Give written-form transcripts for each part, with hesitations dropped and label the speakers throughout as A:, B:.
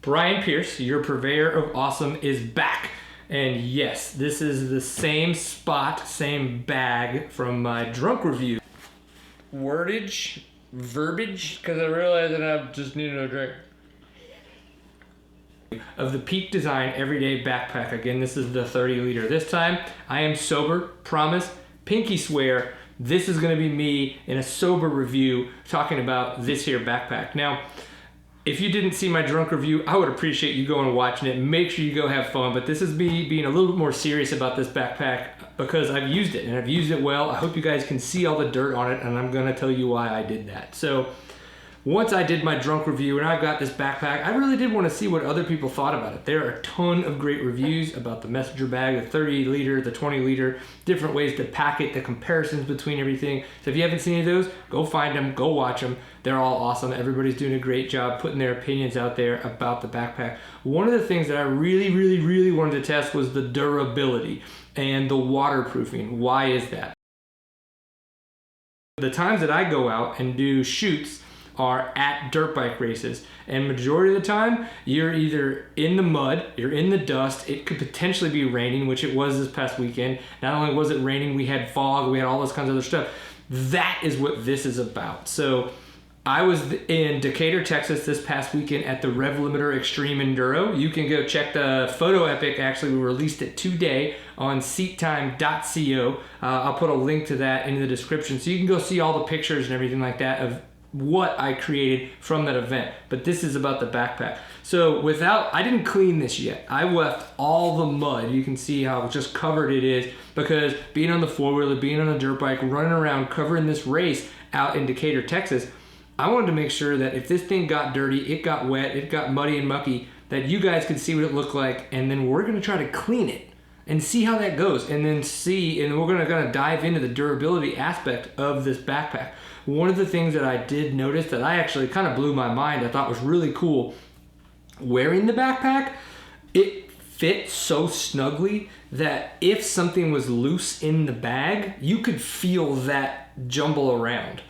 A: Brian Pierce, your purveyor of awesome, is back. And yes, this is the same spot, same bag from my drunk review. Wordage, verbiage, because I realized that I just needed a drink. Of the Peak Design Everyday Backpack. Again, this is the 30 liter. This time, I am sober, promise, pinky swear. This is gonna be me in a sober review talking about this here backpack. Now, if you didn't see my drunk review, I would appreciate you going and watching it. Make sure you go have fun, but this is me being a little bit more serious about this backpack because I've used it and I've used it well. I hope you guys can see all the dirt on it, and I'm gonna tell you why I did that. So once I did my drunk review and I got this backpack, I really did want to see what other people thought about it. There are a ton of great reviews about the messenger bag, the 30 liter, the 20 liter, different ways to pack it, the comparisons between everything. So if you haven't seen any of those, go find them, go watch them. They're all awesome. Everybody's doing a great job putting their opinions out there about the backpack. One of the things that I really wanted to test was the durability and the waterproofing. Why is that? The times that I go out and do shoots are at dirt bike races, and majority of the time you're either in the mud, you're in the dust, it could potentially be raining, which it was this past weekend. Not only was it raining, we had fog, we had all this kinds of other stuff. That is what this is about. So I was in Decatur, Texas this past weekend at the RevLimiter Extreme Enduro. You can go check the photo epic. Actually, we released it today on seattime.co. I'll put a link to that in the description so you can go see all the pictures and everything like that of what I created from that event. But this is about the backpack. So I didn't clean this yet. I left all the mud. You can see how just covered it is because being on the four-wheeler, being on a dirt bike, running around covering this race out in Decatur, Texas, I wanted to make sure that if this thing got dirty, it got wet, it got muddy and mucky, that you guys could see what it looked like, and then we're gonna try to clean it and see how that goes, and then we're gonna dive into the durability aspect of this backpack. One of the things that I did notice that I actually kind of blew my mind, I thought was really cool, wearing the backpack, it fit so snugly that if something was loose in the bag, you could feel that jumble around.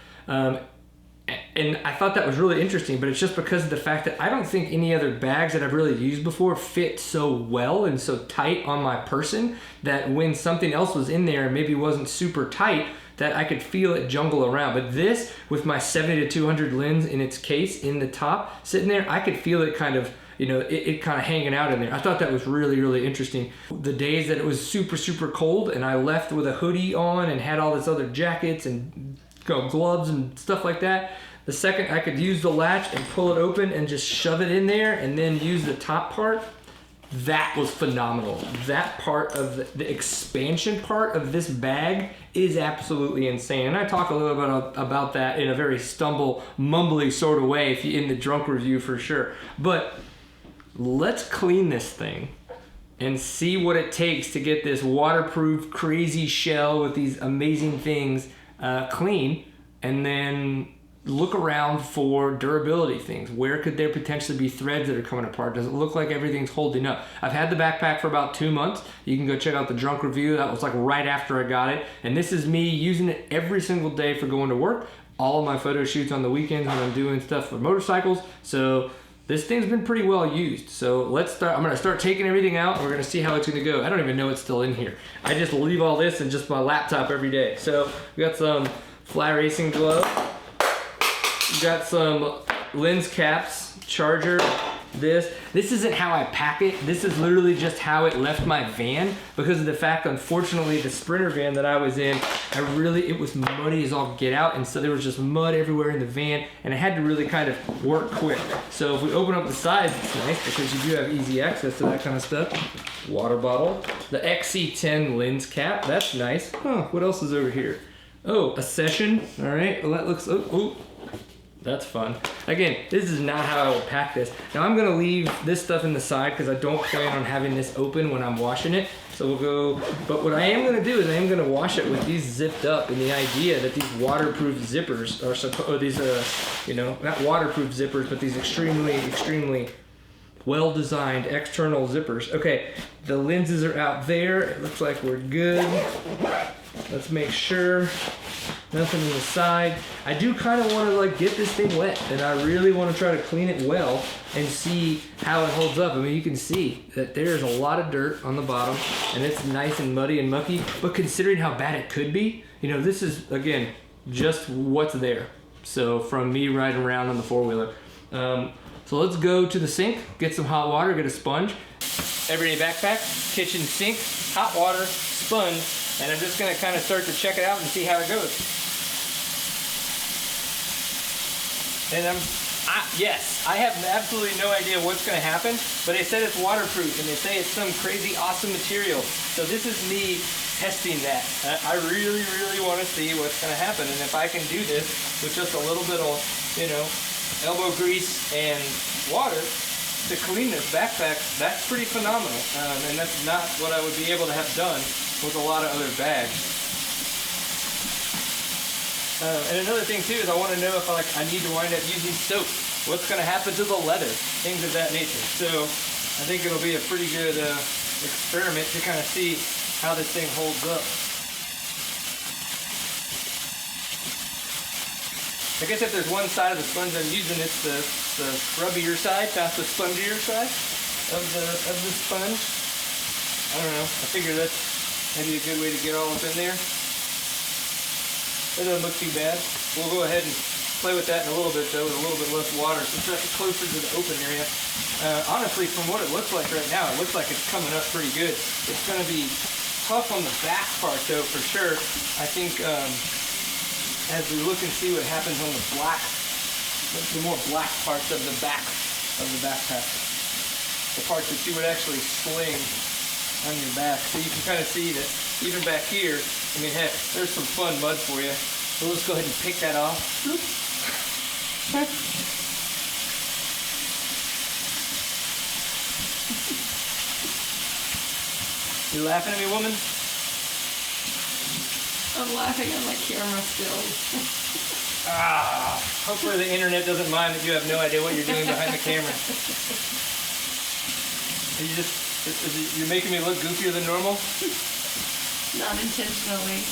A: And I thought that was really interesting, but it's just because of the fact that I don't think any other bags that I've really used before fit so well and so tight on my person that when something else was in there and maybe wasn't super tight, that I could feel it jumble around. But this, with my 70-200 lens in its case in the top, sitting there, I could feel it kind of, it kind of hanging out in there. I thought that was really interesting. The days that it was super cold and I left with a hoodie on and had all this other jackets and gloves and stuff like that, the second I could use the latch and pull it open and just shove it in there and then use the top part, that was phenomenal. That part of the expansion part of this bag is absolutely insane. And I talk a little bit about that in a very mumbly sort of way in the drunk review for sure. But let's clean this thing and see what it takes to get this waterproof crazy shell with these amazing things clean, and then look around for durability things. Where could there potentially be threads that are coming apart? Does it look like everything's holding up? I've had the backpack for about 2 months. You can go check out the drunk review. That was like right after I got it. And this is me using it every single day for going to work. All of my photo shoots on the weekends when I'm doing stuff for motorcycles. So this thing's been pretty well used. So let's start. I'm gonna start taking everything out and we're gonna see how it's gonna go. I don't even know it's still in here. I just leave all this in just my laptop every day. So we got some fly racing gloves. We got some lens caps, charger, this isn't how I pack it. This is literally just how it left my van because of the fact, unfortunately, the Sprinter van that I was in, it was muddy as all get out, and so there was just mud everywhere in the van, and I had to really kind of work quick. So if we open up the sides, it's nice because you do have easy access to that kind of stuff. Water bottle, the XC10 lens cap, that's nice. What else is over here? Oh, a session. All right, well that looks, that's fun. Again, this is not how I would pack this. Now I'm gonna leave this stuff in the side because I don't plan on having this open when I'm washing it. So we'll go, but what I am gonna do is I am gonna wash it with these zipped up, in the idea that these waterproof zippers are not waterproof zippers, but these extremely well-designed external zippers. Okay, the lenses are out there. It looks like we're good. Let's make sure. nothing on the side. I do kind of want to like get this thing wet, and I really want to try to clean it well and see how it holds up. I mean, you can see that there's a lot of dirt on the bottom, and it's nice and muddy and mucky, but considering how bad it could be, you know, this is, again, just what's there. So from me riding around on the four-wheeler. So let's go to the sink, get some hot water, get a sponge. Everyday backpack, kitchen sink, hot water, sponge, and I'm just gonna kind of start to check it out and see how it goes. And yes, I have absolutely no idea what's gonna happen, but they said it's waterproof and they say it's some crazy awesome material. So this is me testing that. I really, really want to see what's gonna happen, and if I can do this with just a little bit of, you know, elbow grease and water to clean this backpack, that's pretty phenomenal. And that's not what I would be able to have done with a lot of other bags. And another thing too is I want to know if I need to wind up using soap. What's going to happen to the leather? Things of that nature. So I think it'll be a pretty good experiment to kind of see how this thing holds up. I guess if there's one side of the sponge I'm using, it's the scrubbier side, not the spongier side of the sponge. I don't know. I figure that's maybe a good way to get all up in there. That doesn't look too bad. We'll go ahead and play with that in a little bit though, with a little bit less water, since that's closer to the open area. Honestly, from what it looks like right now, it looks like it's coming up pretty good. It's going to be tough on the back part though, for sure. I think as we look and see what happens on the more black parts of the back of the backpack, the parts that you would actually sling on your back. So you can kind of see that even back here, I mean, heck, there's some fun mud for you. So let's go ahead and pick that off. You laughing at me, woman?
B: I'm laughing at my camera still.
A: Hopefully the internet doesn't mind that you have no idea what you're doing behind the camera. You're making me look goofier than normal?
B: Not intentionally.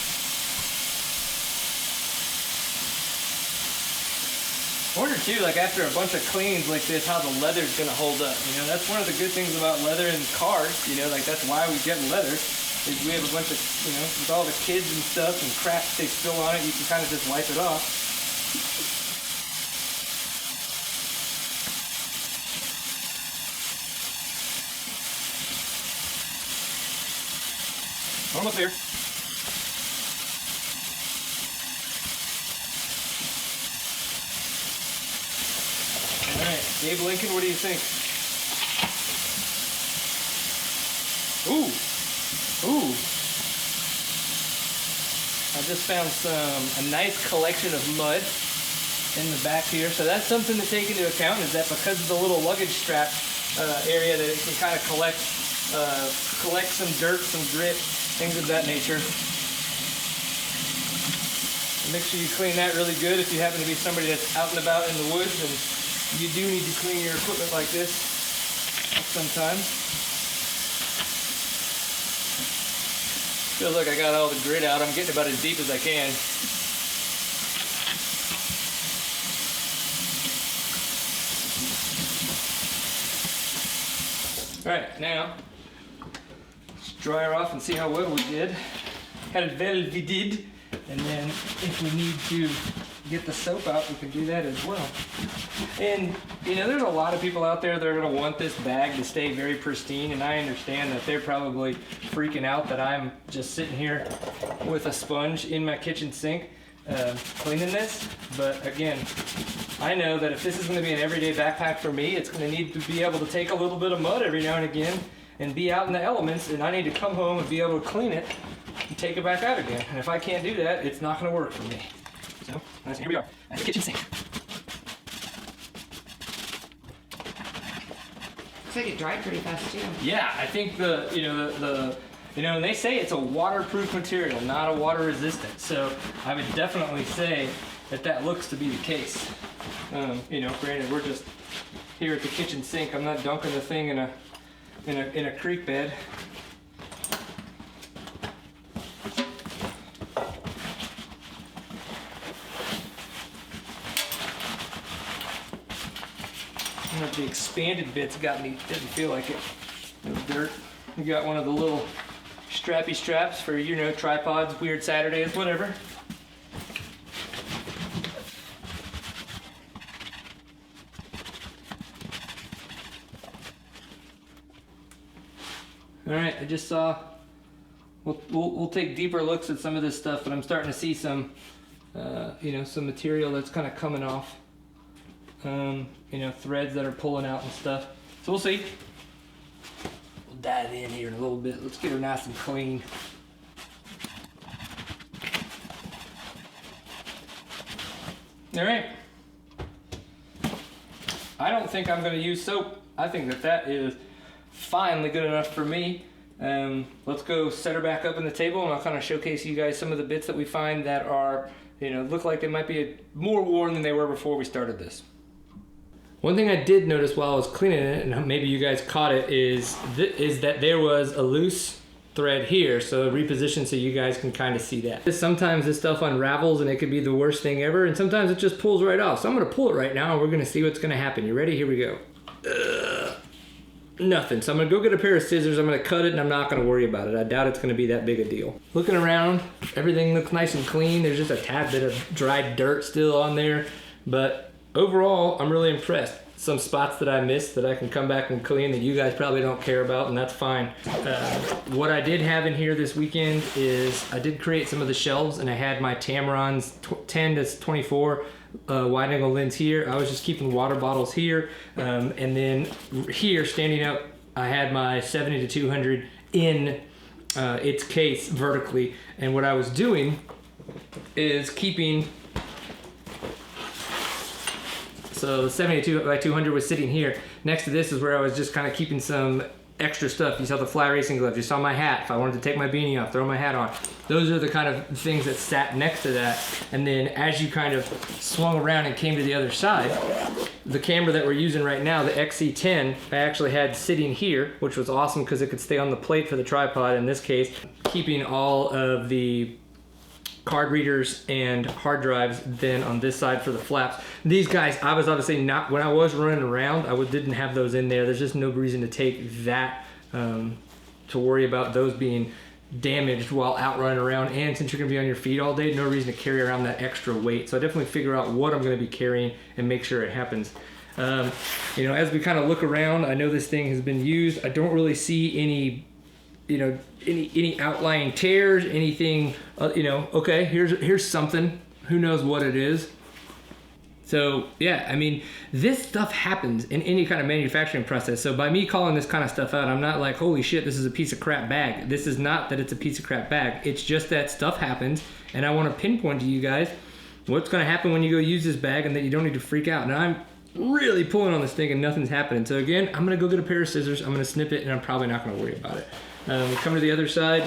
A: I wonder too, like after a bunch of cleans like this, how the leather's gonna hold up. You know, that's one of the good things about leather in cars. You know, like that's why we get leather. Is we have a bunch of, you know, with all the kids and stuff and crap they spill on it, you can kind of just wipe it off. Almost there. All right, Gabe Lincoln, what do you think? Ooh. I just found a nice collection of mud in the back here. So that's something to take into account, is that because of the little luggage strap area, that it can kind of collect some dirt, some grit, things of that nature. And make sure you clean that really good if you happen to be somebody that's out and about in the woods and you do need to clean your equipment like this sometimes. Feels like I got all the grit out. I'm getting about as deep as I can. Alright, now let's dry her off and see how well we did. How well we did. And then if we need to get the soap out, we can do that as well. And you know, there's a lot of people out there that are going to want this bag to stay very pristine, and I understand that they're probably freaking out that I'm just sitting here with a sponge in my kitchen sink cleaning this. But again, I know that if this is going to be an everyday backpack for me, it's going to need to be able to take a little bit of mud every now and again and be out in the elements, and I need to come home and be able to clean it and take it back out again. And if I can't do that, it's not going to work for me. So here we are at the kitchen sink.
B: Looks like it dried pretty fast too.
A: Yeah, I think and they say it's a waterproof material, not a water resistant. So I would definitely say that looks to be the case. Granted, we're just here at the kitchen sink. I'm not dunking the thing in a creek bed. expanded bits didn't feel like it. No dirt. We got one of the little strappy straps for, you know, tripods, weird Saturdays, whatever. All right, I just saw, we'll take deeper looks at some of this stuff, but I'm starting to see some, you know, some material that's kind of coming off. You know, threads that are pulling out and stuff. So we'll see. We'll dive in here in a little bit. Let's get her nice and clean. All right. I don't think I'm going to use soap. I think that is finally good enough for me. Let's go set her back up on the table, and I'll kind of showcase you guys some of the bits that we find that are, you know, look like they might be more worn than they were before we started this. One thing I did notice while I was cleaning it, and maybe you guys caught it, is that there was a loose thread here, so repositioned so you guys can kind of see that. Sometimes this stuff unravels and it could be the worst thing ever, and sometimes it just pulls right off. So I'm gonna pull it right now and we're gonna see what's gonna happen. You ready? Here we go. Nothing. So I'm gonna go get a pair of scissors, I'm gonna cut it, and I'm not gonna worry about it. I doubt it's gonna be that big a deal. Looking around, everything looks nice and clean. There's just a tad bit of dried dirt still on there, but overall, I'm really impressed. Some spots that I missed that I can come back and clean that you guys probably don't care about, and that's fine. What I did have in here this weekend is I did create some of the shelves, and I had my Tamarons 10 to 24 wide angle lens here. I was just keeping water bottles here, and then here standing up, I had my 70 to 200 in its case vertically, and what I was doing is keeping. So the 72 by 200 was sitting here. Next to this is where I was just kind of keeping some extra stuff. You saw the fly racing gloves, you saw my hat. If I wanted to take my beanie off, throw my hat on. Those are the kind of things that sat next to that. And then as you kind of swung around and came to the other side, the camera that we're using right now, the XC10, I actually had sitting here, which was awesome because it could stay on the plate for the tripod in this case, keeping all of the card readers and hard drives then on this side for the flaps. These guys, I was obviously not, when I was running around, didn't have those in there. There's just no reason to take that, to worry about those being damaged while out running around. And since you're gonna be on your feet all day, no reason to carry around that extra weight. So I definitely figure out what I'm gonna be carrying and make sure it happens. You know, as we kind of look around, I know this thing has been used. I don't really see any, you know, any outlying tears, anything, you know, okay, here's something, who knows what it is. So yeah, I mean, this stuff happens in any kind of manufacturing process. So by me calling this kind of stuff out, I'm not like, holy shit, this is a piece of crap bag. This is not that it's a piece of crap bag. It's just that stuff happens, and I want to pinpoint to you guys what's going to happen when you go use this bag, and that you don't need to freak out. Now I'm really pulling on this thing and nothing's happening. So again, I'm going to go get a pair of scissors, I'm going to snip it, and I'm probably not going to worry about it. Come to the other side,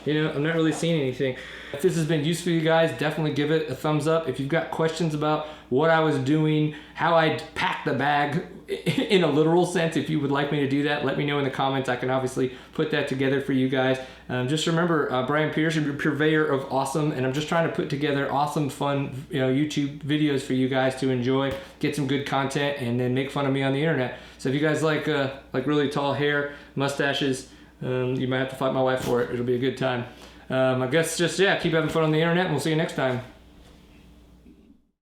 A: you know, I'm not really seeing anything. If this has been useful to you guys, definitely give it a thumbs up. If you've got questions about what I was doing, how I packed the bag in a literal sense, if you would like me to do that, let me know in the comments. I can obviously put that together for you guys. Just remember, Brian Pierce, purveyor of awesome, and I'm just trying to put together awesome, fun, you know, YouTube videos for you guys to enjoy, get some good content, and then make fun of me on the internet. So if you guys like really tall hair, mustaches, you might have to fight my wife for it. It'll be a good time. I guess just, yeah, keep having fun on the internet, and we'll see you next time.